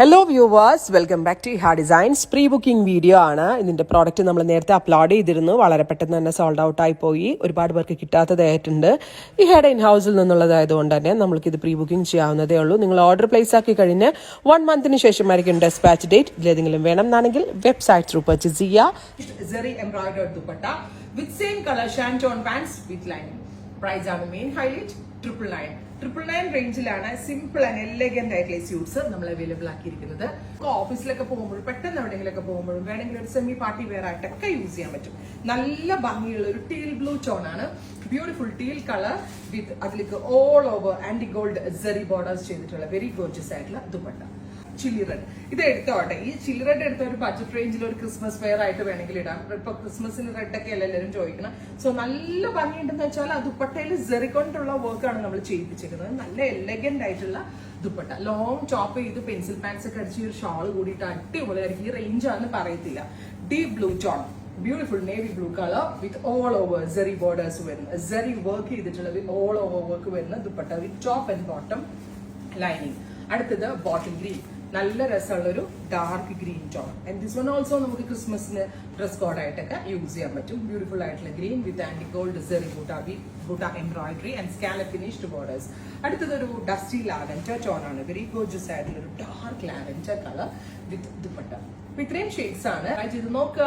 Hello viewers, welcome back to Ha Designs. Pre booking video ആണ്. ഇതിന്റെ product നമ്മൾ നേരത്തെ അപ്ലോഡ് ചെയ്തിരുന്നു. വളരെ പെട്ടെന്ന് തന്നെ സോൾഡ് ഔട്ട് ആയി പോയി. ഒരുപാട് പേർക്ക് കിട്ടാത്തതായിട്ടുണ്ട്. ഈ ഹെഡ് ഇൻ ഹൗസിൽ നിന്നുള്ളതായതുകൊണ്ട് തന്നെ നമ്മൾക്ക് ഇത് പ്രീ ബുക്കിംഗ് ചെയ്യാവുന്നതേ ഉള്ളൂ. നിങ്ങൾ ഓർഡർ പ്ലേസ് ആക്കി കഴിഞ്ഞ് 1 മന്തിന് ശേഷമായിരിക്കും ഡെസ്പാച്ച് ഡേറ്റ്. ഇതിലേതെങ്കിലും വേണം എന്നാണെങ്കിൽ വെബ്സൈറ്റ് ത്രൂ പർച്ചേസ് ചെയ്യുക. Zari embroidered dupatta with same color shanton pants with lining. Price ആണ് മെയിൻ ഹൈലൈറ്റ്. 999 റേഞ്ചിലാണ് സിമ്പിൾ ആൻഡ് എലഗന്റ് ആയിട്ടുള്ള സ്യൂട്ട്സ് നമ്മൾ അവൈലബിൾ ആക്കിയിരിക്കുന്നത്. ഓഫീസിലൊക്കെ പോകുമ്പോഴും പെട്ടെന്ന് എവിടെയെങ്കിലൊക്കെ പോകുമ്പോഴും വേണമെങ്കിൽ ഒരു സെമി പാർട്ടി വെയർ ആയിട്ടൊക്കെ യൂസ് ചെയ്യാൻ പറ്റും. നല്ല ഭംഗിയുള്ള ഒരു ടീൽ ബ്ലൂ ടോൺ ആണ്. ബ്യൂട്ടിഫുൾ ടീൽ കളർ വിത്ത് അതിലേക്ക് ഓൾ ഓവർ ആന്റി ഗോൾഡ് സെറി ബോർഡേഴ്സ് ചെയ്തിട്ടുള്ള വെരി ഗോർജിയസ് ആയിട്ടുള്ള ദുപ്പട്ട. ചില്ലി റെഡ് ഇത് എടുത്തോട്ടെ. ഈ ചില്ലി റെഡ് എടുത്ത ഒരു ബഡ്ജറ്റ് റേഞ്ചിൽ ഒരു ക്രിസ്മസ് വെയർ ആയിട്ട് വേണമെങ്കിൽ ഇടാം. ഇപ്പൊ ക്രിസ്മസിന് റെഡ് ഒക്കെ അല്ല എല്ലാവരും ചോദിക്കണം. സോ നല്ല ഭംഗിയുണ്ടെന്ന് വെച്ചാൽ ആ ദുപ്പട്ടയിൽ സെറി കൊണ്ടുള്ള വർക്കാണ് നമ്മൾ ചെയ്യിപ്പിച്ചിരിക്കുന്നത്. നല്ല എലഗന്റ് ആയിട്ടുള്ള ദുപ്പട്ട. ലോങ് ടോപ്പ് ചെയ്ത് പെൻസിൽ പാൻസ് ഒക്കെ അടിച്ച് ഒരു ഷാൾ കൂടിയിട്ട് അടിപൊളിയായിരിക്കും. ഈ റേഞ്ച് ആണെന്ന് പറയത്തില്ല. Deep blue tone, beautiful navy blue colour with all over zari borders വരുന്ന സെറി വർക്ക് ചെയ്തിട്ടുള്ള വിത്ത് ഓൾ ഓവർ വർക്ക് വരുന്ന dupatta with top and bottom lining. അടുത്തത് ബോട്ടിൽ ഗ്രീൻ, നല്ല രസമുള്ള ഒരു dark green tone. And this one also നമുക്ക് ക്രിസ്മസിന് ഡ്രസ് കോഡ് ആയിട്ടൊക്കെ യൂസ് ചെയ്യാൻ പറ്റും. ബ്യൂട്ടിഫുൾ ആയിട്ടുള്ള ഗ്രീൻ വിത്ത് ആന്റി gold zari butta embroidery and scallop finished borders. അടുത്തത് ഒരു ഡസ്റ്റി ലാവൻഡർ ടോൺ ആണ്. വെരി ഗോർജിയസ് ആയിട്ടുള്ള ഒരു dark lavender colour with dupatta. അപ്പൊ ഇത്രയും ഷെയ്ഡ്സ് ആണ്. ട്രൈ ചെയ്ത് നോക്കുക.